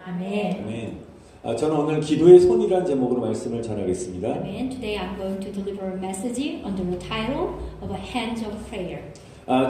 아멘. 아멘. 저는 오늘 기도의 손이라는 제목으로 말씀을 전하겠습니다. Amen. Today I'm going to deliver a message under the title of a hands of prayer.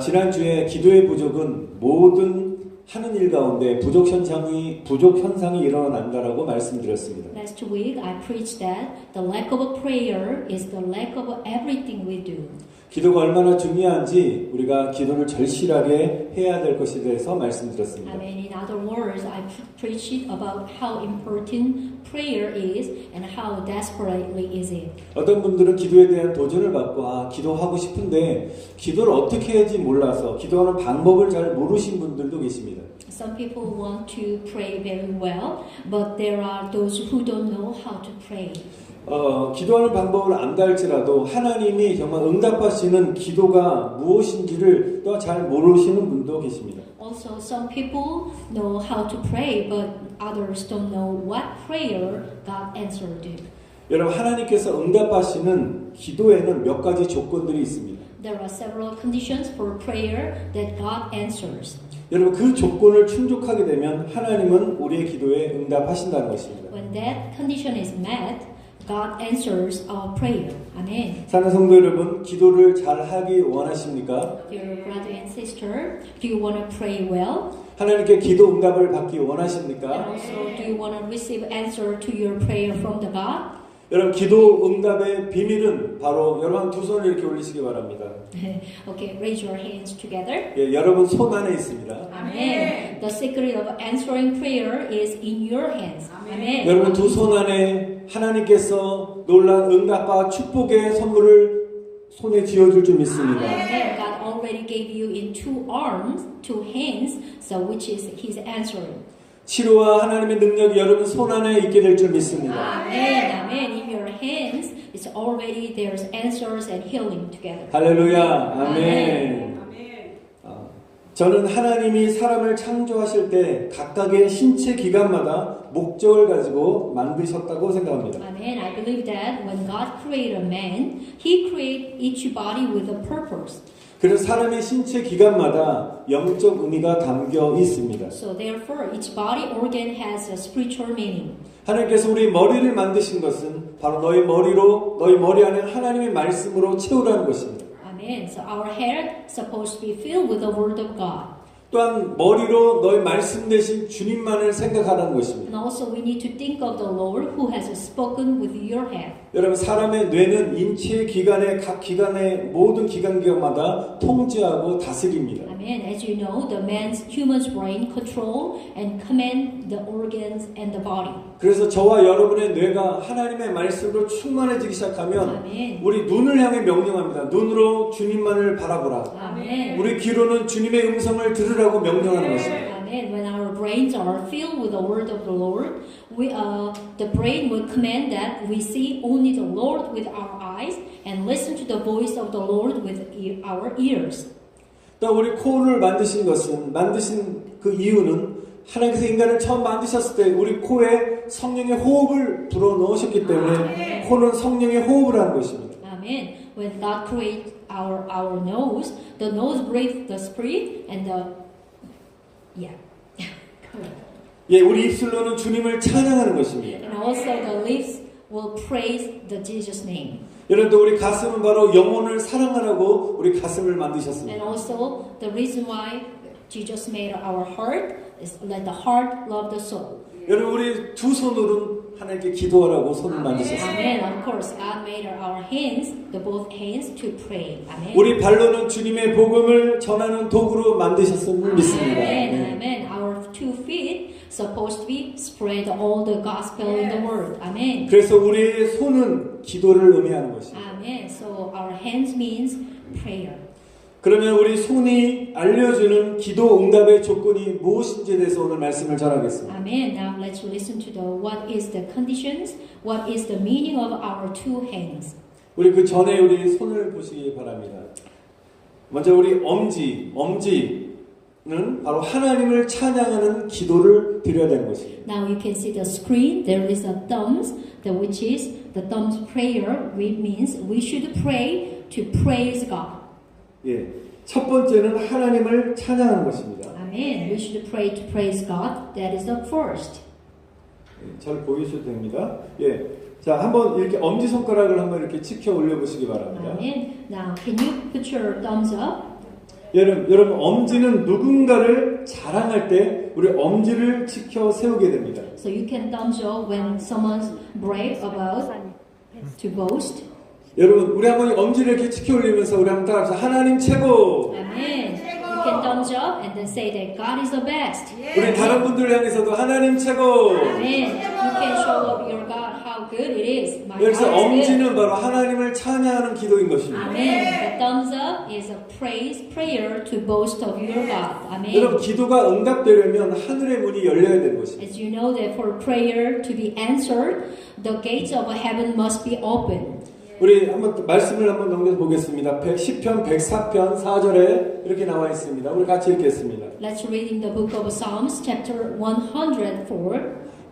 지난주에 기도의 부족은 모든 하는 일 가운데 부족 현상이 일어난다라고 말씀드렸습니다. Last week I preached that the lack of a prayer is the lack of everything we do. 기도가 얼마나 중요한지 우리가 기도를 절실하게 해야 될 것에 대해서 말씀드렸습니다. I mean, in other words, I preached about how important prayer is and how desperately is it. 어떤 분들은 기도에 대한 도전을 받고 기도하고 싶은데 기도를 어떻게 해야지 몰라서 기도하는 방법을 잘 모르신 분들도 계십니다. Some people want to pray very well, but there are those who don't know how to pray. 기도하는 방법을 안다 할지라도 하나님이 정말 응답하시는 기도가 무엇인지를 또 잘 모르시는 분도 계십니다. Also, some people know how to pray, but others don't know what prayer God answered. 여러분, 하나님께서 응답하시는 기도에는 몇 가지 조건들이 있습니다. There are several conditions for prayer that God answers. 여러분, 그 조건을 충족하게 되면 하나님은 우리의 기도에 응답하신다는 것입니다. When that condition is met, God answers our prayer. Amen. 사는 성도 여러분, 기도를 잘 하기 원하십니까? Dear brother and sister, do you want to pray well? 하나님께 기도 응답을 받기 And 원하십니까? also, do you want to receive answer to your prayer from the God? 여러분, 기도 응답의 비밀은 바로 여러분 두 손을 이렇게 올리시기 바랍니다. Okay, raise your hands together. 예, 여러분 손 안에 있습니다. Amen. The secret of answering prayer is in your hands. Amen. 여러분 두 손 안에 하나님께서 놀란 응답과 축복의 선물을 손에 쥐어줄 줄 믿습니다. Amen. God already gave you in two arms, two hands, so which is His answering. 치료와 하나님의 능력이 여러분 손 안에 있게 될 줄 믿습니다. Amen. Amen. In your hands, it's already there's answers and healing together. 할렐루야. 아멘. 저는 하나님이 사람을 창조하실 때 각각의 신체 기관마다 목적을 가지고 만드셨다고 생각합니다. Amen. I believe that when God created a man, He created each body with a purpose. 그래서 사람의 신체 기관마다 영적 의미가 담겨 있습니다. So therefore, each body organ has a spiritual meaning. 하나님께서 우리 머리를 만드신 것은 바로 너희 머리 안에 하나님의 말씀으로 채우라는 것입니다. Amen. So our head is supposed to be filled with the Word of God. 또한 머리로 너희 말씀 대신 주님만을 생각하라는 And 것입니다. also we need to think of the Lord who has spoken with your head. 여러분, 사람의 뇌는 인체 기관의 각 기관의 모든 기관마다 통제하고 다스립니다. Amen. As you know, the man's human's brain control and command the organs and the body. 그래서 저와 여러분의 뇌가 하나님의 말씀으로 충만해지기 시작하면 아멘. 우리 눈을 향해 명령합니다. 눈으로 주님만을 바라보라. Amen. 우리 귀로는 주님의 음성을 들으라고 명령하는 것입니다. Amen. When our brains are filled with the word of the Lord, the brain will command that we see only the Lord with our eyes and listen to the voice of the Lord with our ears. 또 우리 코를 만드신 그 이유는 하나님께서 인간을 처음 만드셨을 때 우리 코에 성령의 호흡을 불어 넣으셨기 때문에 코는 성령의 호흡을 하는 것입니다. Amen. When God created our nose, the nose breathes the spirit and 예, 우리 입술로는 주님을 찬양하는 것입니다. and also the lips will praise the Jesus name. 여러분들 우리 가슴은 바로 영혼을 사랑하라고 우리 가슴을 만드셨습니다. And also the reason why Jesus made our heart is let the heart love the soul. 여러분 우리 두 손으로는 하나님께 기도하라고 손을 만드셨습니다. Amen. Of course, God made our hands, the both hands, to pray. Amen. 우리 발로는 주님의 복음을 전하는 도구로 만드셨음을 믿습니다. Amen. Amen. Our 2 feet supposed to be spread all the gospel in the world. Amen. 그래서 우리의 손은 기도를 의미하는 것입니다. Amen. So our hands means prayer. 그러면 우리 손이 알려주는 기도 응답의 조건이 무엇인지에 대해서 오늘 말씀을 전하겠습니다. Amen. Now let's listen to what is the conditions, what is the meaning of our 2 hands. 우리 그 전에 우리 손을 보시기 바랍니다. 먼저 우리 엄지는 바로 하나님을 찬양하는 기도를 드려야 되는 것입니다. Now you can see the screen. There is a thumbs, which is the thumbs prayer, which means we should pray to praise God. 예, 첫 번째는 하나님을 찬양하는 것입니다. Amen. We should pray to praise God. That is the first. 잘 보이셔도 됩니다. 예. 자, 한번 이렇게 엄지손가락을 한번 이렇게 치켜 올려보시기 바랍니다. Amen. Now, can you put your thumbs up? 여러분, 엄지는 누군가를 자랑할 때 우리 엄지를 치켜 세우게 됩니다. So you can thumbs up when someone's brave about to boast. 여러분, 우리 한번 이 엄지를 이렇게 치켜 올리면서 우리 한번 따라합시다. 하나님 최고! Amen. You can thumbs up and then say that God is the best. 우리 다른 분들을 향해서도 하나님 최고! Amen. You can show up your God how good it is. My God 여기서 is good. 엄지는 바로 하나님을 찬양하는 기도인 것입니다. Amen. The thumbs up is a praise prayer to boast of your God. Amen. 여러분, 기도가 응답되려면 하늘의 문이 열려야 되는 것입니다. As you know that for prayer to be answered, the gates of heaven must be open. 우리 한번 말씀을 한번 넘겨 보겠습니다. 10편 104편 4절에 이렇게 나와 있습니다. 우리 같이 읽겠습니다. Let's read in the book of Psalms, chapter 104.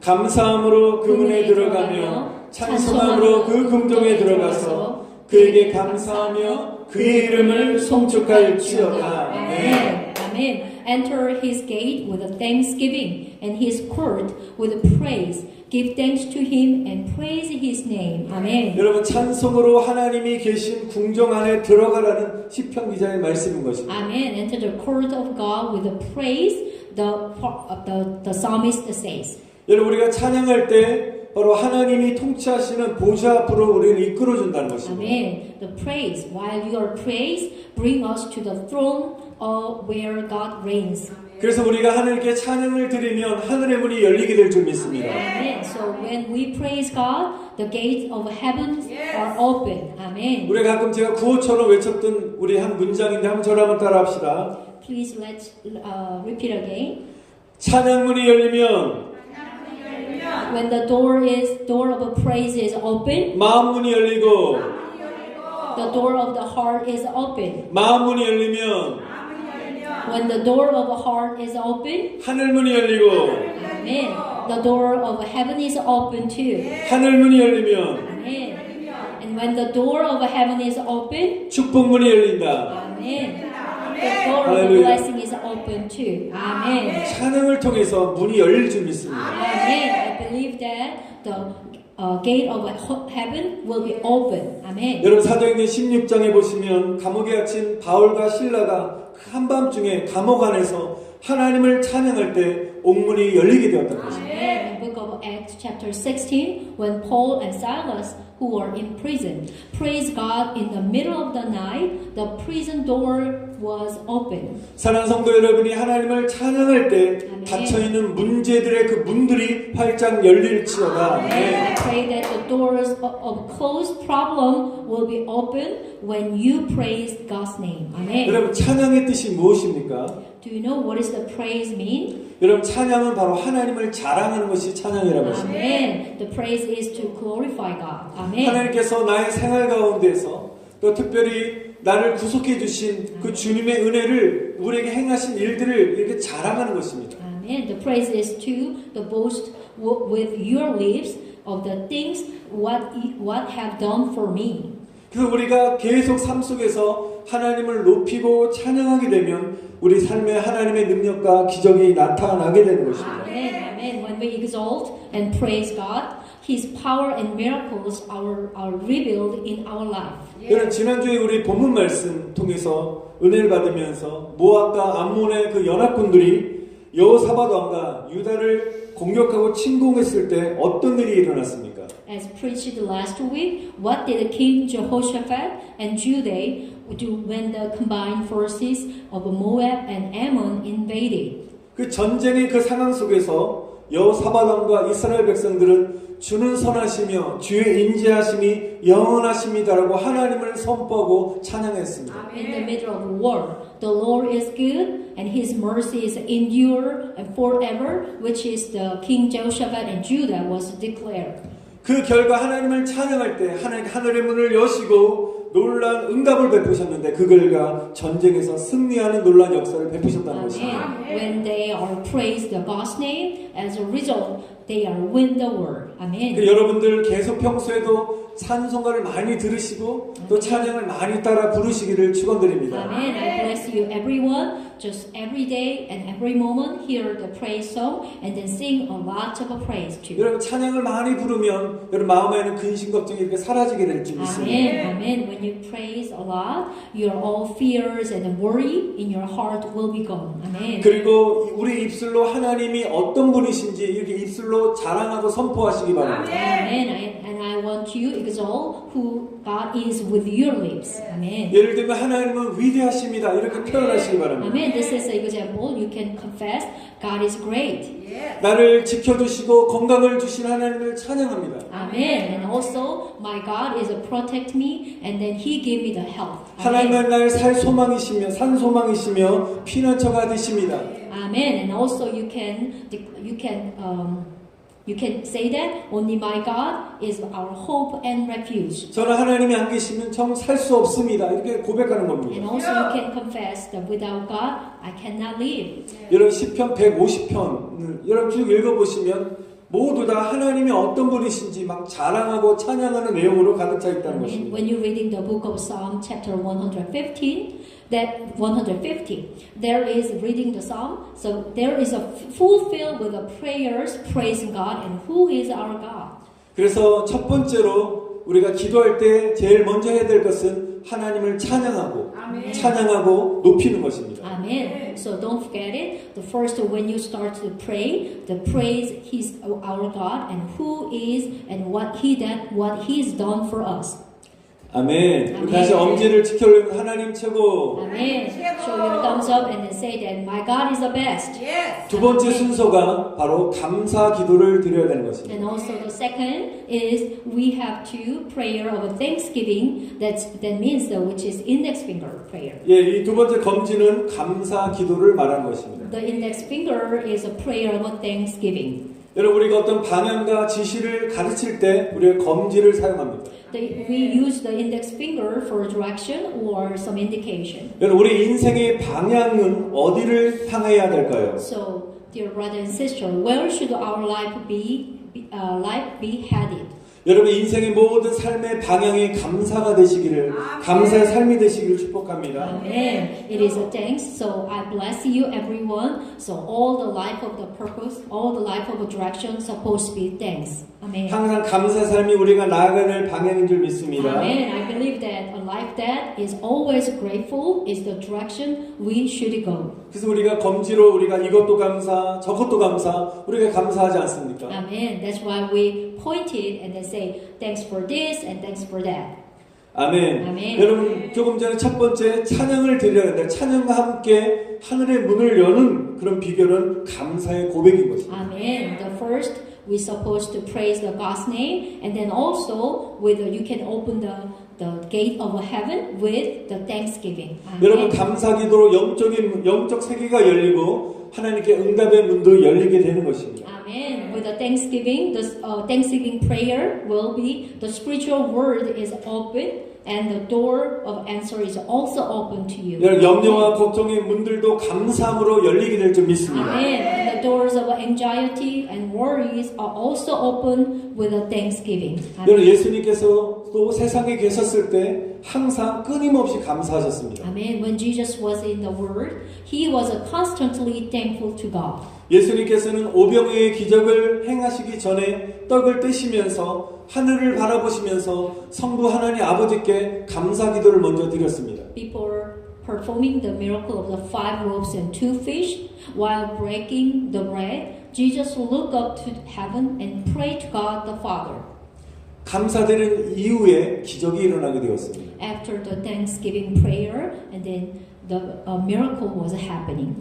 감사함으로 그 문에 들어가며 찬송함으로 그 궁정에 들어가서 그에게 감사하며 그의 이름을 송축할지어다. 아멘. Amen. Enter his gate with thanksgiving and his court with praise. Give thanks to him and praise his name. Amen. 여러분, 찬송으로 하나님이 계신 궁정 안에 들어가라는 시편 기자의 말씀인 것입니다. Amen. Enter the court of God with praise. The psalmist says. 여러분, 우리가 찬양할 때 바로 하나님이 통치하시는 보좌 앞으로 우리를 이끌어준다는 것입니다. Amen. The praise, while your praise, bring us to the throne of where God reigns. 그래서 우리가 하나님께 찬양을 드리면 하늘의 문이 열리게 될 줄 믿습니다. Amen. So when we praise God, the gates of heaven are open. Amen. 우리 가끔 제가 구호처럼 외쳤던 우리 한 문장인데 한번 저를 한번 따라합시다. Please let's repeat again. 찬양문이 열리면 When the door of praise is open, 마음문이 열리고 the door of the heart is open. 마음문이 열리면 When the door of the heart is open, 하늘문이 열리고 Amen. The door of heaven is open too. 하늘문이 열리면 Amen. And when the door of heaven is open, 축복문이 열린다. Amen. The door of the Hallelujah. blessing is open too. Amen. 찬양을 통해서 문이 열릴 줄 믿습니다. Amen. I believe that the gate of heaven will be open. Amen. 여러분, 사도행전 16장에 보시면 감옥에 갇힌 바울과 실라가 한밤중에 감옥 안에서 하나님을 찬양할 때 옥문이 열리게 되었다는 것입니다. Amen. In the book of Acts chapter 16, when Paul and Silas, who were in prison, praised God in the middle of the night, the prison door was open. 사랑하는 성도 여러분이 하나님을 찬양할 때 닫혀있는 문제들의 그 문들이 활짝 열릴지어다. I pray that the doors of closed problem will be open when you praise God's name. Amen. 여러분, 찬양의 뜻이 무엇입니까? Do you know what is the praise mean? 여러분, 찬양은 바로 하나님을 자랑하는 것이 찬양이라고 하십니다. Amen. The praise is to glorify God. Amen. 하나님께서 나의 생활 가운데서 또 특별히 나를 구속해 주신 그 주님의 은혜를 우리에게 행하신 일들을 이렇게 자랑하는 것입니다. Amen. The praise is to the boast with your lips of the things what have done for me. 그래서 우리가 계속 삶 속에서 하나님을 높이고 찬양하게 되면 우리 삶에 하나님의 능력과 기적이 나타나게 되는 것입니다. Amen. Amen. When we exalt and praise God, His power and miracles are revealed in our life. 여러분, 지난주에 우리 본문 말씀 통해서 은혜를 받으면서 모압과 암몬의 그 연합군들이 여호사밧 왕과 유다를 공격하고 침공했을 때 어떤 일이 일어났습니까? As preached last week, what did King Jehoshaphat and Judah do when the combined forces of Moab and Ammon invaded? 그 전쟁의 그 상황 속에서 여호사밧 왕과 이스라엘 백성들은 주는 선하시며 주의 인자하심이 영원하십니다라고 하나님을 선포하고 찬양했습니다. In the middle of war, the Lord is good and His mercies endure forever, which is the King Jehoshaphat and Judah was declared. 그 결과 하나님을 찬양할 때 하늘의 문을 여시고 놀라운 응답을 베푸셨는데 그 결과 전쟁에서 승리하는 놀라운 역사를 베푸셨다는 것입니다. When they are praised the God's name, as a result, they are win the war. Amen. 여러분들 계속 평소에도 찬송가를 많이 들으시고 또 찬양을 많이 따라 부르시기를 축원드립니다. Amen. I bless you, everyone. Just every day and every moment, hear the praise song and then sing a lot of praise to you. 여러분 찬양을 많이 부르면 여러분 마음에 있는 근심 걱정이 이렇게 사라지게 될 줄 믿습니다. Amen. Amen. When you praise a lot, your all fears and worry in your heart will be gone. Amen. 그리고 우리 입술로 하나님이 어떤 분이신지 이렇게 입술로 자랑하고 선포하시기 바랍니다. Amen. And I want you to exalt who God is with your lips. Amen. 예를 들면 하나님은 위대하십니다. 이렇게 표현하시기 바랍니다. Amen. This is an example. You can confess God is great. 나를 지켜주시고 건강을 주신 하나님을 찬양합니다. Amen. And also, my God is a protect me, and then He give me the health. 하나님은 나의 살 소망이시며 산 소망이시며 피난처가 되십니다. Amen. And also, you can say that only my God is our hope and refuge. 저는 하나님이 안 계시면 정 살 수 없습니다. 이렇게 고백하는 And 겁니다. also, you can confess that without God, I cannot live. 여러분 시편 150편 여러분 쭉 읽어보시면 모두 다 하나님이 어떤 분이신지 막 자랑하고 찬양하는 내용으로 가득 차 있다는 것입니다. When you're reading the book of Psalm, chapter 115, there is reading the Psalm. So there is a fulfilled with the prayers praising God and who is our God. 그래서 첫 번째로 우리가 기도할 때 제일 먼저 해야 될 것은 하나님을 찬양하고 찬양하고 높이는 것입니다. Amen. So don't forget it. The first, when you start to pray, the praise He's our God and who is and what He's done for us. 아멘. 아멘. 다시 엄지를 지켜려면 하나님 최고. Amen. Show your thumbs up and then say that my God is the best. 두 번째 순서가 바로 감사 기도를 드려야 되는 것입니다. And also the second is we have to prayer of thanksgiving. That means which is index finger prayer. 예, 이 두 번째 검지는 감사 기도를 말하는 것입니다. The index finger is a prayer of thanksgiving. 여러분 우리가 어떤 방향과 지시를 가르칠 때 우리가 검지를 사용합니다. We use the index finger for direction or some indication. 여러분 우리 인생의 방향은 어디를 향해야 될까요? So, dear brother and sister, where should our life be headed? 여러분 인생의 모든 삶의 방향이 감사가 되시기를 감사의 삶이 되시기를 축복합니다. Amen. It is a thanks. So I bless you, everyone. So all the life of the purpose, all the life of a direction, supposed to be thanks. Amen. 항상 감사 삶이 우리가 나아가야 될 방향인 줄 믿습니다. Amen. I believe that a life that is always grateful is the direction we should go. 그래서 우리가 검지로 우리가 이것도 감사, 저것도 감사, 우리가 감사하지 않습니까? Amen. That's why we point it and then say thanks for this and thanks for that. 아멘. 아멘. 여러분 조금 전에 첫 번째 찬양을 드려야 되는데 찬양과 함께 하늘의 문을 여는 그런 비결은 감사의 고백인 것입니다. Amen. The first, we're supposed to praise the God's name, and then also you can open the gate of heaven with the thanksgiving. 여러분 Amen. 감사기도로 영적 세계가 열리고 하나님께 응답의 문도 열리게 되는 것입니다. Amen. With the thanksgiving prayer will be the spiritual world is open. And the door of answer is also open to you. 여러분 염려와 걱정의 문들도 감사함으로 열리게 될 줄 믿습니다. Amen. And the doors of anxiety and worries are also open with a thanksgiving. 여러분 예수님께서 또 세상에 계셨을 때 항상 끊임없이 감사하셨습니다. Amen. When Jesus was in the world, He was constantly thankful to God. 예수님께서는 오병이의 기적을 행하시기 전에 떡을 떼시면서 하늘을 바라보시면서 성부 하나님 아버지께 감사 기도를 먼저 드렸습니다. Before performing the miracle of the 5 loaves and 2 fish, while breaking the bread, Jesus looked up to heaven and prayed to God the Father. 감사드린 이후에 기적이 일어나게 되었습니다. After the thanksgiving prayer, and then the miracle was happening.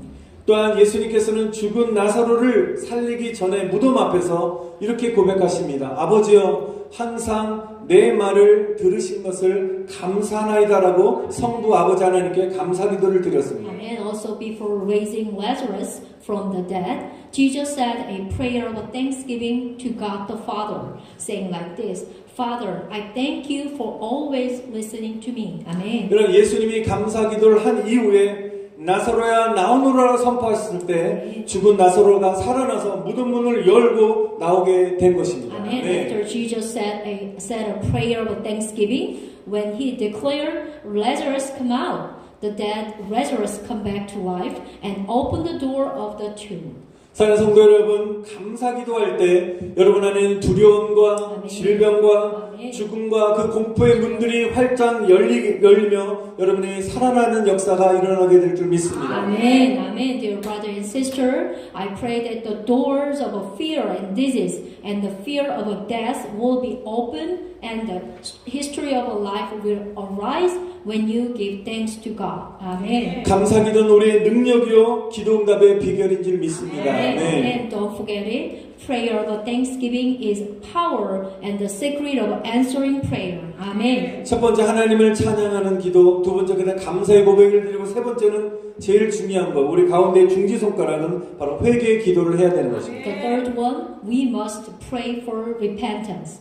또한 예수님께서는 죽은 나사로를 살리기 전에 무덤 앞에서 이렇게 고백하십니다. 아버지여 항상 내 말을 들으신 것을 감사하나이다라고 성부 아버지 하나님께 감사 기도를 드렸습니다. And also before raising Lazarus from the dead, Jesus said a prayer of thanksgiving to God the Father, saying like this, Father, I thank you for always listening to me. Amen. 여러분 예수님이 감사 기도를 한 이후에 나사로야 나오노라 선포하셨을 때 죽은 나사로가 살아나서 무덤 문을 열고 나오게 된 것입니다. Amen. After Jesus said a prayer of thanksgiving, when he declared Lazarus come out, the dead Lazarus come back to life and opened the door of the tomb. 사랑하는 성도 여러분, 감사 기도할 때 여러분 안에는 두려움과 아멘. 질병과 아멘. 죽음과 그 공포의 문들이 활짝 열리며 여러분의 살아나는 역사가 일어나게 될 줄 믿습니다. Amen. Amen. Dear brother and sister, I pray that the doors of a fear and disease and the fear of a death will be open and the history of a life will arise when you give thanks to God. Amen. 감사 기도는 우리의 능력이요 기도 응답의 비결인 줄 믿습니다. Amen. 네. Amen. Don't forget it. Prayer of thanksgiving is power and the secret of answering prayer. Amen. 첫 번째 하나님을 찬양하는 기도, 두 번째 그다음 감사의 고백을 드리고 세 번째는 제일 중요한 거 우리 가운데 중지 손가락은 바로 회개의 기도를 해야 되는 것입니다. The third one, we must pray for repentance.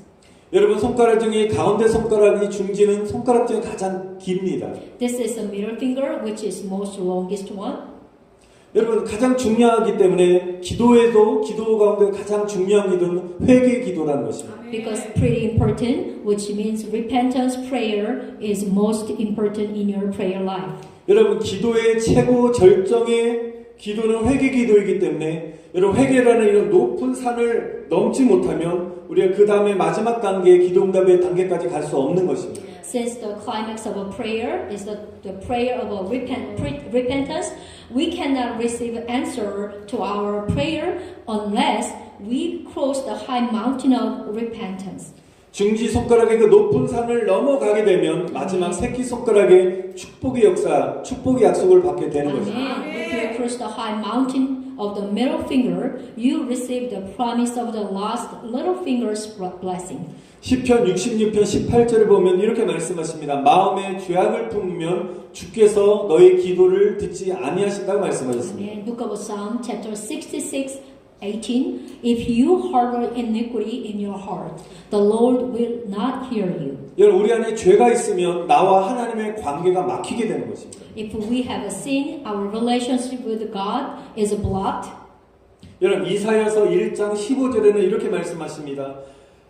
여러분 손가락 중에 가운데 손가락이 중지는 손가락 중에 가장 깁니다. This is the middle finger, which is most longest one. 여러분 가장 중요하기 때문에 기도에도 기도 가운데 가장 중요한 기도는 회개 기도라는 것입니다. Because pretty important, which means repentance prayer is most important in your prayer life. 여러분 기도의 최고 절정의 기도는 회개 기도이기 때문에 여러분 회개라는 이런 높은 산을 넘지 못하면 우리가 그 다음에 마지막 단계 기도 응답의 단계까지 갈 수 없는 것입니다. Since the climax of a prayer is the prayer of a repentance, we cannot receive answer to our prayer unless we cross the high mountain of repentance. 중지 손가락의 그 높은 산을 넘어가게 되면 마지막 새끼 손가락의 축복의 역사, 축복의 약속을 받게 되는 것입니다. Amen. If you cross the high mountain of the middle finger, you receive the promise of the last little finger's blessing. 시편 66편 18절을 보면 이렇게 말씀하십니다. 마음에 죄악을 품으면 주께서 너의 기도를 듣지 아니하신다고 말씀하셨습니다. Amen. Book of Psalm chapter 66, 18. If you harbor iniquity in your heart, the Lord will not hear you. 여러분 우리 안에 죄가 있으면 나와 하나님의 관계가 막히게 되는 것입니다. If we have a sin, our relationship with God is blocked. 여러분 이사야서 1장 15절에는 이렇게 말씀하십니다.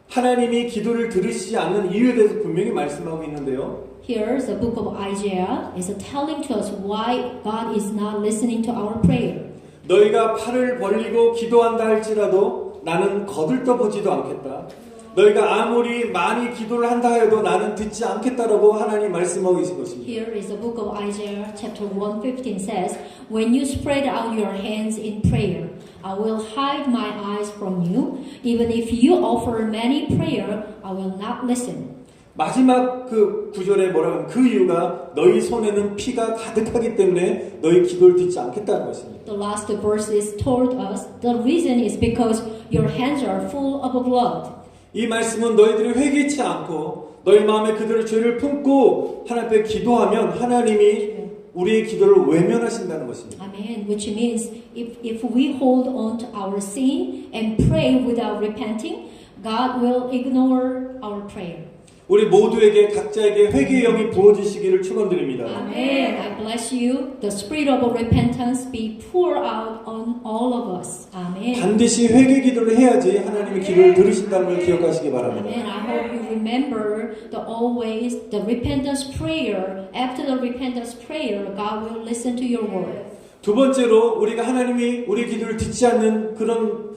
하나님이 기도를 들으시지 않는 이유에 대해서 분명히 말씀하고 있는데요. Here, the book of Isaiah is telling to us why God is not listening to our prayer. 너희가 팔을 벌리고 기도한다 할지라도 나는 거들떠보지도 않겠다. 너희가 아무리 많이 기도를 한다 해도 나는 듣지 않겠다라고 하나님 말씀하고 계신 것입니다. Here is the book of Isaiah chapter 1:15 says, When you spread out your hands in prayer, I will hide my eyes from you. Even if you offer many prayer, I will not listen. 마지막 그 구절에 뭐라고 하면 그 이유가 너희 손에는 피가 가득하기 때문에 너희 기도를 듣지 않겠다는 것입니다. The last verses told us the reason is because your hands are full of blood. 이 말씀은 너희들이 회개치 않고 너희 마음에 그들의 죄를 품고 하나님 앞에 기도하면 하나님이 우리의 기도를 외면하신다는 것입니다. Amen. Which means if we hold on to our sin and pray without repenting, God will ignore our prayer. 우리 모두에게 각자에게 회개의 영이 부어지시기를 축원드립니다. Amen. I bless you. The spirit of repentance be poured out on all of us. Amen. 반드시 회개 기도를 해야지 하나님의 기도를 들으신다는 걸 기억하시기 바랍니다. Amen. I hope you remember the repentance prayer. After the repentance prayer, God will listen to your word. 두 번째로 우리가 하나님이 우리 기도를 듣지 않는 그런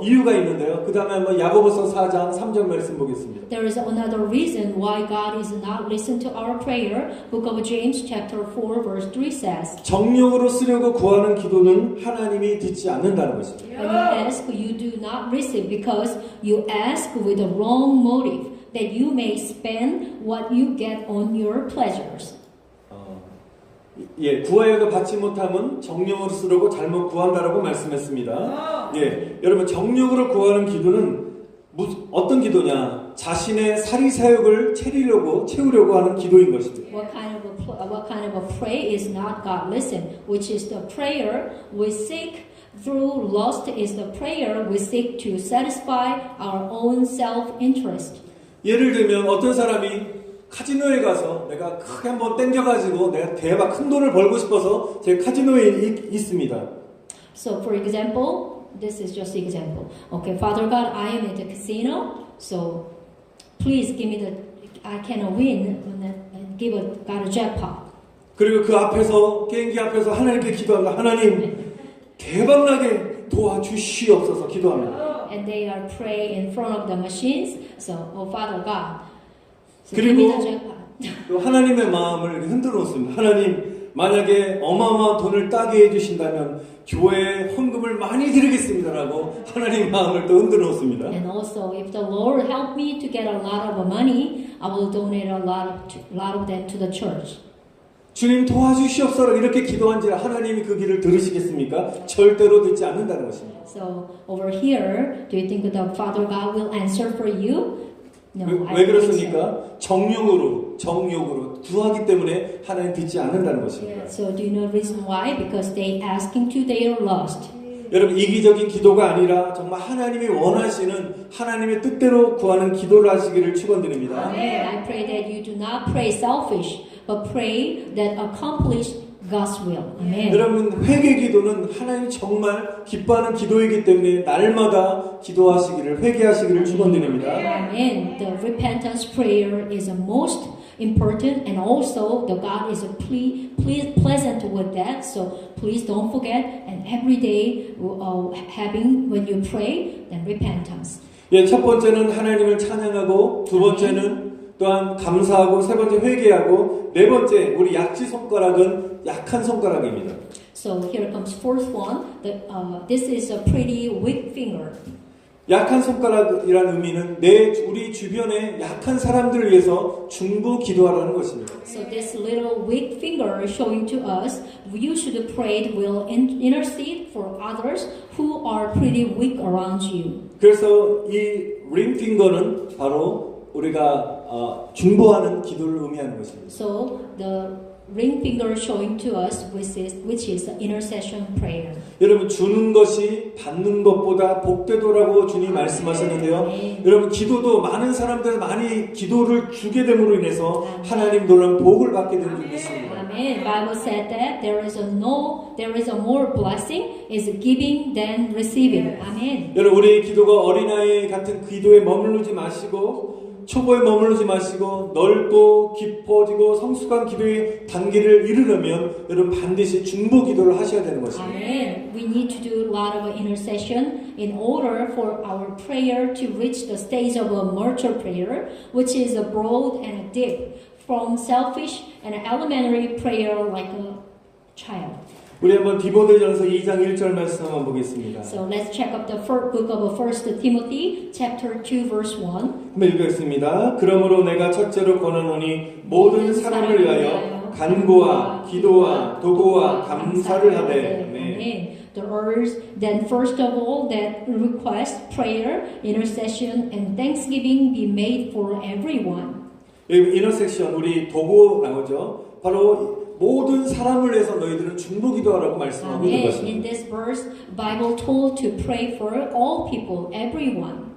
이유가 있는데요. 그 다음에 한번 야고보서 4장 3절 말씀 보겠습니다. There is another reason why God is not listening to our prayer. Book of James chapter 4 verse 3 says, 정욕으로 쓰려고 구하는 기도는 하나님이 듣지 않는다는 것입니다. When you ask, you do not receive because you ask with the wrong motive, that you may spend what you get on your pleasures. 예, 구하여도 받지 못함은 정욕으로 쓰려고 잘못 구한다라고 말씀했습니다. 예, 여러분 정욕으로 구하는 기도는 어떤 기도냐? 자신의 사리사욕을 채우려고 하는 기도인 것입니다. What kind of a pray is not God listen, which is the prayer we seek through lust is the prayer we seek to satisfy our own self-interest. 예를 들면 어떤 사람이 카지노에 가서 내가 크게 한번 땡겨가지고 내가 대박 큰 돈을 벌고 싶어서 제 카지노에 있습니다. So for example, this is just example. Okay, Father God, I am at the casino, so please give me I can win and give God a jackpot. 그리고 그 앞에서 게임기 앞에서 하나님께 기도합니다. 하나님 대박나게 도와주시옵소서 기도합니다. And they are praying in front of the machines. So, oh Father God, so give me the 그리고 jackpot. 또 하나님의 마음을 이렇게 흔들어 놓습니다. 하나님 만약에 어마어마한 돈을 따게 해주신다면 교회에 헌금을 많이 드리겠습니다라고 하나님 마음을 또 흔들어 놓습니다. And also, if the Lord help me to get a lot of money, I will donate a lot of them to the church. 주님 도와주시옵소서 이렇게 기도한지라 하나님이 그 길을 들으시겠습니까? 절대로 듣지 않는다는 것입니다. So over here, do you think the Father God will answer for you? No, 왜 그렇습니까? 정욕으로 구하기 때문에 하나님 듣지 않는다는 것입니다. So do you know the reason why? Because they asking to their lust. 여러분 이기적인 기도가 아니라 정말 하나님이 원하시는 하나님의 뜻대로 구하는 기도를 하시기를 축원드립니다. Amen. I pray that you do not pray selfish, but pray that accomplish God's will. Amen. 여러분 회개 기도는 하나님 정말 기뻐하는 기도이기 때문에 날마다 기도하시기를 회개하시기를 축원드립니다. Amen. The repentance prayer is the most important, and also the God is pleasant with that. So please don't forget, and every day having when you pray, then repentance. 예, 첫 번째는 하나님을 찬양하고 두 번째는 또한 감사하고 세 번째 회개하고 네 번째 우리 약지 손가락은 약한 손가락입니다. So here comes fourth one. This is a pretty weak finger. 약한 손가락이라는 의미는 우리 주변에 약한 사람들을 위해서 중보 기도하라는 것입니다. So this little weak finger showing to us, you should pray will intercede for others who are pretty weak around you. 그래서 이 ring finger는 바로 우리가 중보하는 기도를 의미하는 것입니다. So the ring finger showing to us which is intercession prayer. 여러분 주는 것이 받는 것보다 복되도라고 주님 말씀하셨는데요. 여러분 기도도 많은 사람들 많이 기도를 주게 됨으로 인해서 하나님 놀라운 복을 받게 되는 줄 믿습니다. Amen. Bible said that there is a more blessing is giving than receiving. Amen. 여러분 우리 기도가 어린아이 같은 기도에 머무르지 마시고 초보에 머무르지 마시고 넓고 깊어지고 성숙한 기도의 단계를 이루려면 여러분 반드시 중보 기도를 하셔야 되는 것입니다. Amen. We need to do a lot of intercession in order for our prayer to reach the stage of a mature prayer, which is a broad and a deep, from selfish and elementary prayer like a child. 우리 한번 디모데전서 2장 1절 말씀 한번 보겠습니다. So let's check up the book of 1 Timothy, chapter 2, verse 1. 한번 읽겠습니다. 그러므로 내가 첫째로 권하노니 모든 사람을 위하여 간구와 기도와 도구와 감사를 하되. 네. The words, then first of all, that request, prayer, intercession, and thanksgiving be made for everyone. 여기 인터섹션 우리 도구 나오죠. 바로 모든 사람을 위해서 너희들은 중보 기도하라고 말씀하고 있는 것입니다. In this verse, Bible told to pray for all people, everyone.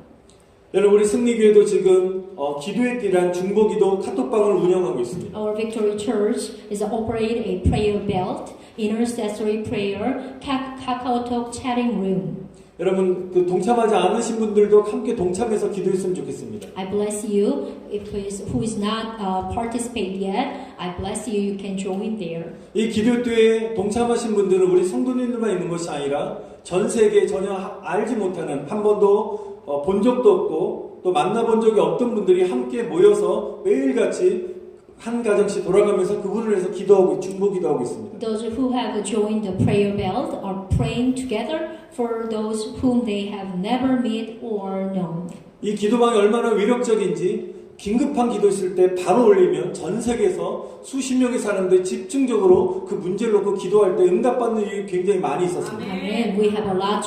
여러분 우리 승리교회도 지금 기도의 띠란 중보 기도 카톡방을 운영하고 있습니다. Our Victory Church is operating a prayer belt, intercessory prayer, KakaoTalk chatting room. 여러분 그 동참하지 않으신 분들도 함께 동참해서 기도했으면 좋겠습니다. I bless you. Who is not participate yet, I bless you. You can join there. 이 기도회에 동참하신 분들은 우리 성도님들만 있는 것이 아니라 전 세계 전혀 알지 못하는 한 번도 본 적도 없고 또 만나본 적이 없던 분들이 함께 모여서 매일같이 한 가정씩 돌아가면서 그분을 위해서 기도하고 중보 기도하고 있습니다. Those who have joined the prayer belt are praying together for those whom they have never met or known. 이 기도방이 얼마나 위력적인지 긴급한 기도 있을 때 바로 올리면 전 세계에서 수십 명의 사람들이 집중적으로 그 문제를 놓고 기도할 때 응답받는 일이 굉장히 많이 있었습니다. Amen. We have a lot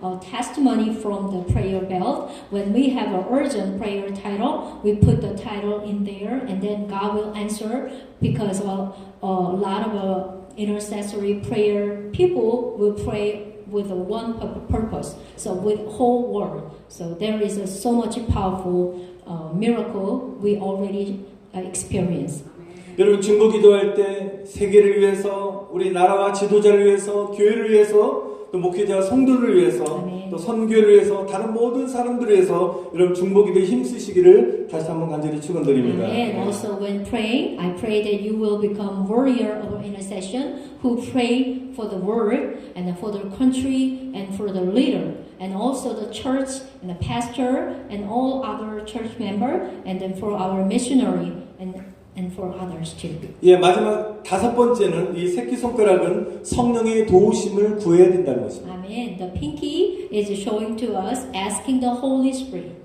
of testimony from the prayer belt. When we have an urgent prayer title, we put the title in there, and then God will answer because a lot of intercessory prayer people will pray with one purpose. So with whole world. So there is so much powerful miracle we already experience. 여러분 중보 기도할 때 세계를 위해서 우리 나라와 지도자를 위해서 교회를 위해서 또 목회자와 성도를 위해서 아멘. 또 선교를 위해서 다른 모든 사람들을 위해서 여러분 중보 기도에 힘쓰시기를 다시 한번 간절히 축원드립니다. And also when praying, I pray that you will become warrior of intercession who pray for the world and for the country and for the leader and also the church and the pastor and all other church member and then for our missionary and for others too. 예, 마지막 다섯 번째는 이 새끼손가락은 성령의 도우심을 구해야 된다는 것입니다. Amen. The pinky is showing to us asking the Holy Spirit.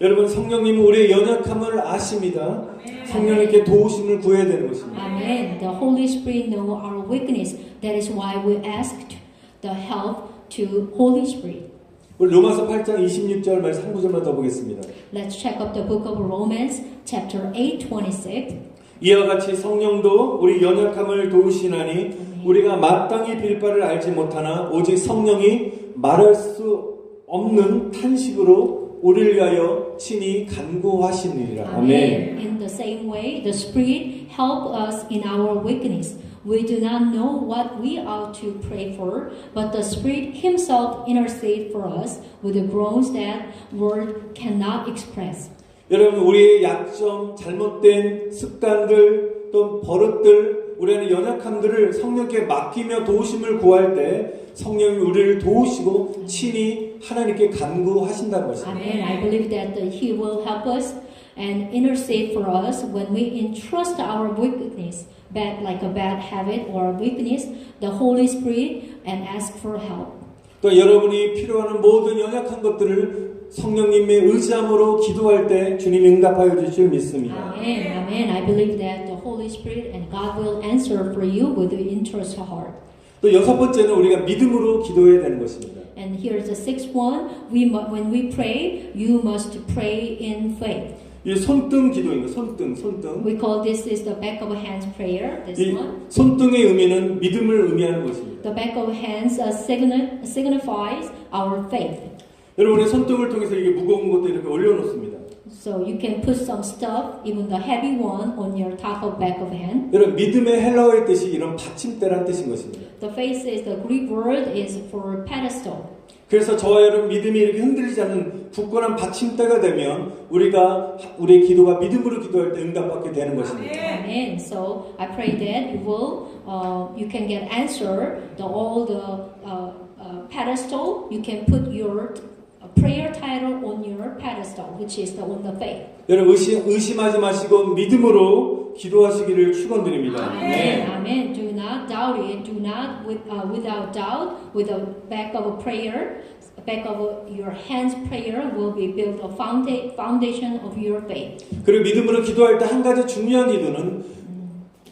여러분 성령님은 우리의 연약함을 아십니다. 성령님께 도우심을 구해야 되는 것입니다. Amen. The Holy Spirit knows our weakness. That is why we asked the help to Holy Spirit. 우리 로마서 8장 26절 말씀 한 구절만 더 보겠습니다. Let's check up the book of Romans, chapter 8:26. 이와 같이 성령도 우리 연약함을 도우시나니 우리가 마땅히 빌 바를 알지 못하나 오직 성령이 말할 수 없는 탄식으로 우리를 위하여 친히 간구하시느니라. 아멘. In the same way, the Spirit help us in our weakness. We do not know what we ought to pray for, but the Spirit Himself intercedes for us with the groans that word cannot express. 여러분 우리의 약점, 잘못된 습관들, 또 버릇들, 우리 안의 연약함들을 성령께 맡기며 도우심을 구할 때 성령이 우리를 도우시고 친히 하나님께 간구하신다는 것입니다. Amen. I believe that He will help us and intercede for us when we entrust our weakness, like a bad habit or weakness, the Holy Spirit and ask for help. 또 여러분이 필요하는 모든 연약한 것들을 성령님의 의지함으로 기도할 때 주님이 응답하여 주실 줄 믿습니다. Amen. Amen. I believe that the Holy Spirit and God will answer for you with the interest heart. 또 여섯 번째는 우리가 믿음으로 기도해야 되는 것입니다. And here's the sixth one. When we pray, you must pray in faith. 이 손등 기도입니다. 손등. We call this is the back of hands prayer. This 이 one. 손등의 의미는 믿음을 의미하는 것입니다. The back of hands signifies our faith. 여러분의 손등을 통해서 이게 무거운 것도 이렇게 올려놓습니다. So you can put some stuff, even the heavy one, on your top of back of hand. 여러분 믿음의 헬라어의 뜻이 이런 받침대란 뜻인 것입니다. The face is the Greek word is for pedestal. 그래서 저와 여러분 믿음이 이렇게 흔들리지 않는 굳건한 받침대가 되면 우리가 우리의 기도가 믿음으로 기도할 때 응답받게 되는 것입니다. Amen. So I pray that you can get answer all the pedestal. You can put your prayer title on your pedestal, which is on the faith. 여러분 의심하지 마시고 믿음으로 기도하시기를 축원드립니다. Amen. Amen. Do not doubt it. Do not without doubt. With the back of a prayer, back of your hands prayer will be built a foundation of your faith. 그리고 믿음으로 기도할 때 한 가지 중요한 기도는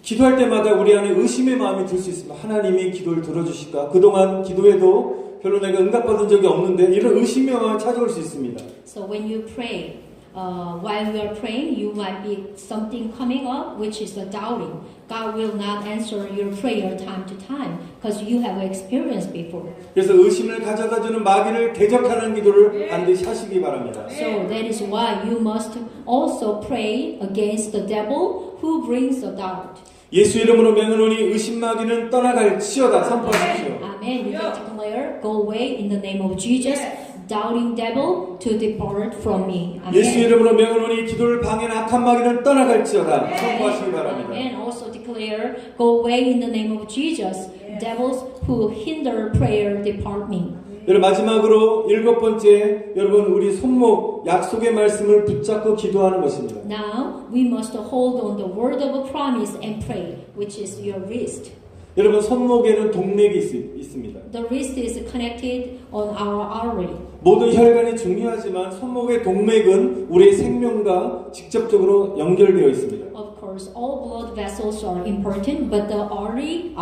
기도할 때마다 우리 안에 의심의 마음이 들 수 있습니다. 하나님이 기도를 들어주실까? 그동안 기도해도 별로 내가 응답받은 적이 없는데 이런 의심의 마음이 찾아올 수 있습니다. So when you pray, while you are praying, you might be something coming up, which is the doubting. God will not answer your prayer time to time because you have experienced before. 그래서 의심을 가져다주는 마귀를 대적하는 기도를 반드시 하시기 바랍니다. So that is why you must also pray against the devil who brings the doubt. 예수 이름으로 명하노니 의심 마귀는 떠나갈지어다 선포하십시오. Amen. You can declare, go away in the name of Jesus. Doubting devil to depart from me. Amen. 예수 이름으로 명하노니 기도를 방해하는 악한 마귀는 떠나갈지어다 선포하시기 바랍니다. Amen. Also declare, go away in the name of Jesus. Devils who hinder prayer depart me. 여러분 마지막으로 일곱 번째 여러분 우리 손목 약속의 말씀을 붙잡고 기도하는 것입니다. Now we must hold on the word of a promise and pray, which is your wrist. 여러분 손목에는 동맥이 있습니다. The wrist is connected on our artery. 모든 혈관이 중요하지만 손목의 동맥은 우리의 생명과 직접적으로 연결되어 있습니다. Of course, all blood vessels are important, but the artery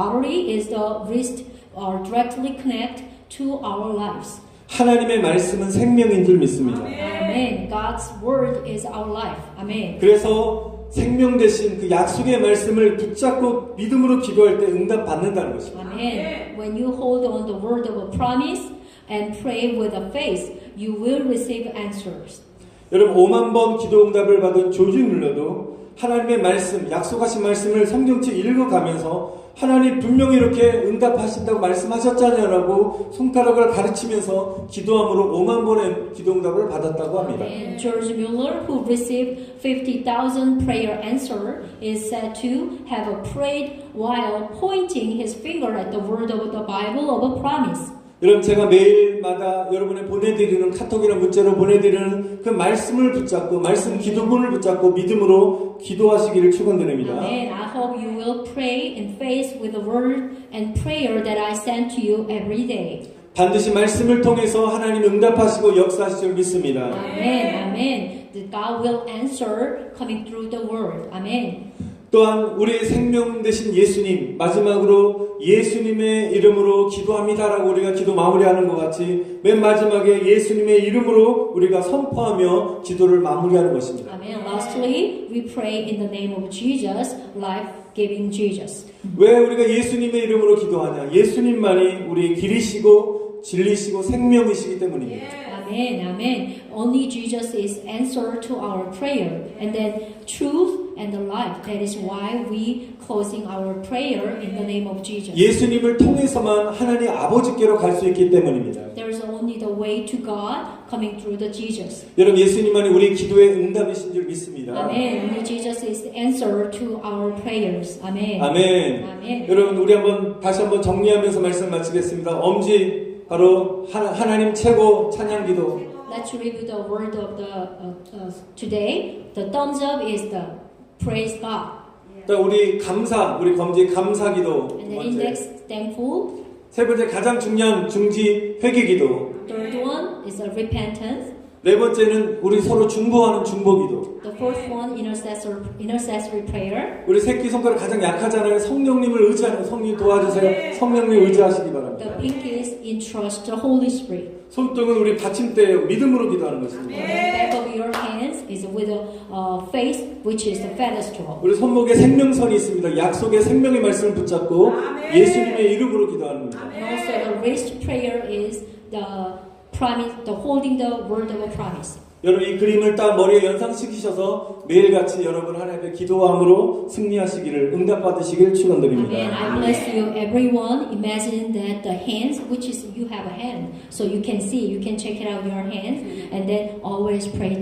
is the wrist are directly connect to our lives. 하나님의 말씀은 생명인 줄 믿습니다. Amen. God's word is our life. Amen. 그래서 생명 대신 그 약속의 말씀을 붙잡고 믿음으로 기도할 때 응답 받는다는 것입니다. Amen. When you hold on the word of a promise and pray with a faith, you will receive answers. 여러분 5만 번 기도 응답을 받은 조지 뮬러도 하나님의 말씀, 약속하신 말씀을 성경책 읽어가면서 하나님 분명히 이렇게 응답하신다고 말씀하셨잖아요라고 손가락을 가르치면서 기도함으로 5만 번의 기도응답을 받았다고 합니다. And George Mueller, who received 50,000 prayer answer, is said to have prayed while pointing his finger at the word of the Bible of a promise. 여러분 제가 매일마다 여러분의 보내드리는 카톡이나 문자로 보내드리는 그 말씀을 붙잡고 말씀 기도문을 붙잡고 믿음으로 기도하시기를 축원드립니다. Amen. I hope you will pray in faith with the word and prayer that I send to you every day. 반드시 말씀을 통해서 하나님 응답하시고 역사하실 줄 믿습니다. Amen. Amen. That God will answer coming through the word. Amen. 또한 우리의 생명 되신 예수님 마지막으로 예수님의 이름으로 기도합니다라고 우리가 기도 마무리하는 것 같이 맨 마지막에 예수님의 이름으로 우리가 선포하며 기도를 마무리하는 것입니다. Amen. Lastly, we pray in the name of Jesus, life-giving Jesus. 왜 우리가 예수님의 이름으로 기도하냐? 예수님만이 우리의 길이시고 진리시고 생명이시기 때문입니다. Amen. Amen. Only Jesus is answer to our prayer, and then truth and the life. That is why we closing our prayer in the name of Jesus. 예수님을 통해서만 하나님 아버지께로 갈 수 있기 때문입니다. There is only the way to God coming through the Jesus. 여러분 예수님만이 우리 기도의 응답이신 줄 믿습니다. Amen. Only Jesus is the answer to our prayers. Amen. 아멘. 아멘. 여러분 우리 다시 한번 정리하면서 말씀 마치겠습니다. 엄지 바로 하나님 최고 찬양기도. Let's review the word of the today. The thumbs up is the praise God. 우리 우리 검지 감사기도. And the index thankful. 세 번째 가장 중요한 중지 회개기도. Third one is a repentance. 네 번째는 우리 서로 중보하는 중보기도. The fourth one intercessory prayer. 우리 새끼손가락 가장 약하잖아요. 성령님을 의지하는 성령 도와주세요. 성령님 의지하시기 바랍니다. The pinkies entrust the Holy Spirit. 손등은 우리 받침대예요. 믿음으로 기도하는 것입니다. The back of your hands is with a faith, which is the pedestal. 우리 손목에 생명선이 있습니다. 약속의 생명의 말씀을 붙잡고 예수님의 이름으로 기도하는 겁니다. And also the wrist prayer is the promise, the holding the word of a promise. 여러분 이 그림을 딱 머리에 연상시키셔서 매일같이 여러분 하나님의 기도함으로 승리하시기를 응답받으시길 축원드립니다. Amen. I bless you, everyone. Imagine that the hands, which is you have a hand, so you can see, you can check it out your hands, and then always pray to